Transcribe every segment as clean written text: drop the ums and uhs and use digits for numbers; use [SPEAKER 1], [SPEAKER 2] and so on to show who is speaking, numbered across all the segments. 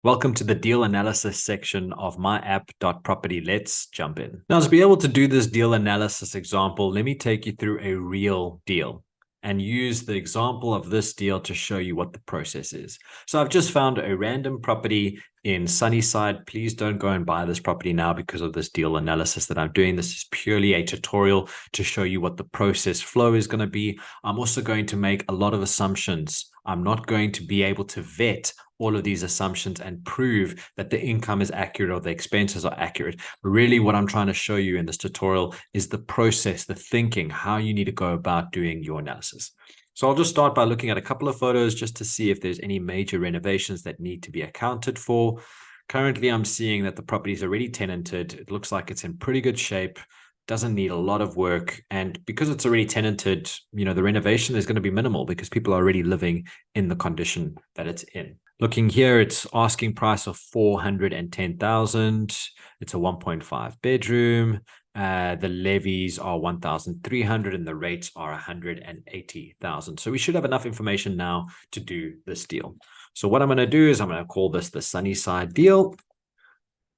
[SPEAKER 1] Welcome to the deal analysis section of myapp.property. Let's jump in. Now, to be able to do this deal analysis example, let me take you through a real deal and use the example of this deal to show you what the process is. So I've just found a random property in Sunnyside. Please don't go and buy this property now because of this deal analysis that I'm doing. This is purely a tutorial to show you what the process flow is going to be. I'm also going to make a lot of assumptions. I'm not going to be able to vet all of these assumptions and prove that the income is accurate or the expenses are accurate. Really, what I'm trying to show you in this tutorial is the process, the thinking, how you need to go about doing your analysis. So I'll just start by looking at a couple of photos just to see if there's any major renovations that need to be accounted for. Currently, I'm seeing that the property is already tenanted. It looks like it's in pretty good shape. Doesn't need a lot of work. And because it's already tenanted, the renovation is going to be minimal because people are already living in the condition that it's in. Looking here, it's asking price of 410,000. It's a 1.5 bedroom. The levies are 1,300 and the rates are 180,000. So we should have enough information now to do this deal. So what I'm going to do is I'm going to call this the Sunnyside deal.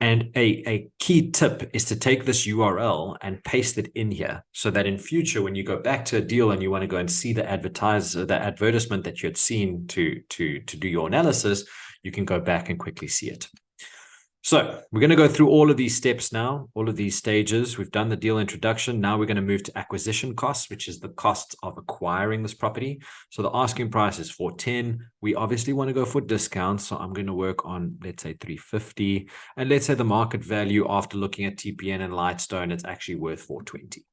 [SPEAKER 1] And a key tip is to take this URL and paste it in here so that in future, when you go back to a deal and you want to go and see the advertisement that you had seen to do your analysis, you can go back and quickly see it. So we're going to go through all of these steps now, all of these stages. We've done the deal introduction. Now we're going to move to acquisition costs, which is the cost of acquiring this property. So the asking price is 410. We obviously want to go for discounts. So I'm going to work on, let's say 350. And let's say the market value after looking at TPN and Lightstone, it's actually worth 420.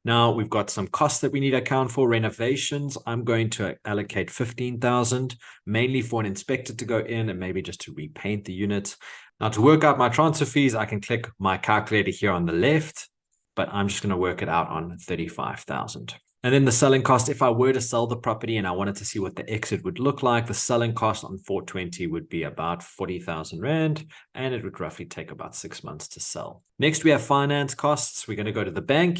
[SPEAKER 1] Now we've got some costs that we need to account for. Renovations, I'm going to allocate 15,000, mainly for an inspector to go in and maybe just to repaint the unit. Now to work out my transfer fees, I can click my calculator here on the left, but I'm just going to work it out on 35,000. And then the selling cost, if I were to sell the property and I wanted to see what the exit would look like, the selling cost on 420 would be about 40,000 Rand, and it would roughly take about 6 months to sell. Next, we have finance costs. We're going to go to the bank.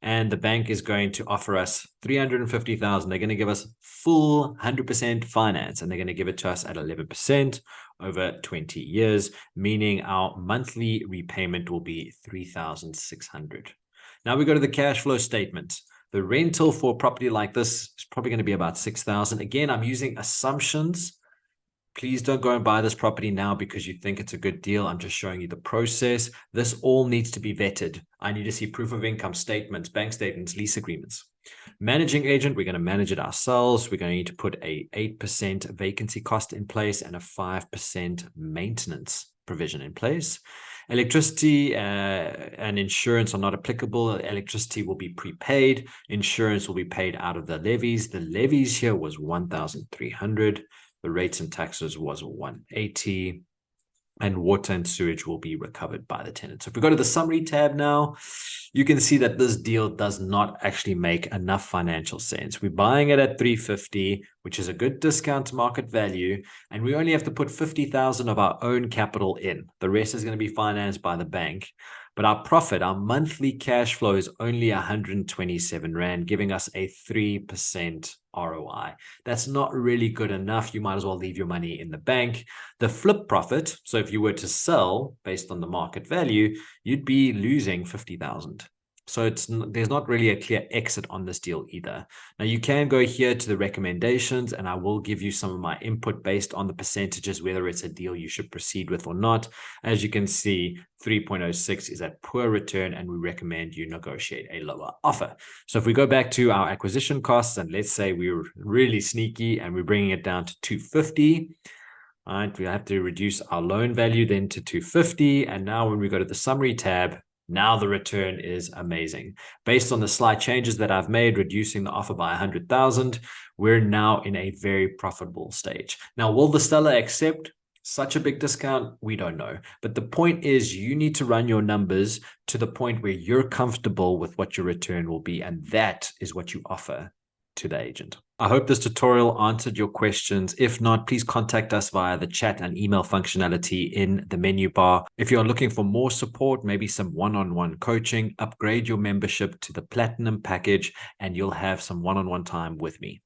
[SPEAKER 1] And the bank is going to offer us 350,000. They're going to give us full 100% finance, and they're going to give it to us at 11% over 20 years, meaning our monthly repayment will be 3,600. Now we go to the cash flow statement. The rental for a property like this is probably going to be about 6,000. Again, I'm using assumptions. Please don't go and buy this property now because you think it's a good deal. I'm just showing you the process. This all needs to be vetted. I need to see proof of income statements, bank statements, lease agreements. Managing agent, we're going to manage it ourselves. We're going to need to put a 8% vacancy cost in place and a 5% maintenance provision in place. Electricity and insurance are not applicable. Electricity will be prepaid. Insurance will be paid out of the levies. The levies here was 1,300. The rates and taxes was 180, and water and sewage will be recovered by the tenant. So if we go to the summary tab now, you can see that this deal does not actually make enough financial sense. We're buying it at 350, which is a good discount to market value, and we only have to put 50,000 of our own capital in. The rest is going to be financed by the bank. But our profit, our monthly cash flow is only 127 Rand, giving us a 3% ROI. That's not really good enough. You might as well leave your money in the bank. The flip profit, so if you were to sell based on the market value, you'd be losing 50,000. So there's not really a clear exit on this deal either. Now you can go here to the recommendations, and I will give you some of my input based on the percentages, whether it's a deal you should proceed with or not. As you can see, 3.06 is at poor return, and we recommend you negotiate a lower offer. So if we go back to our acquisition costs, and let's say we're really sneaky and we're bringing it down to 250. All right, we have to reduce our loan value then to 250. And now when we go to the summary tab, now the return is amazing. Based on the slight changes that I've made, reducing the offer by 100,000, we're now in a very profitable stage. Now, will the seller accept such a big discount? We don't know. But the point is you need to run your numbers to the point where you're comfortable with what your return will be. And that is what you offer to the agent. I hope this tutorial answered your questions. If not, please contact us via the chat and email functionality in the menu bar. If you're looking for more support, maybe some one-on-one coaching, upgrade your membership to the platinum package and you'll have some one-on-one time with me.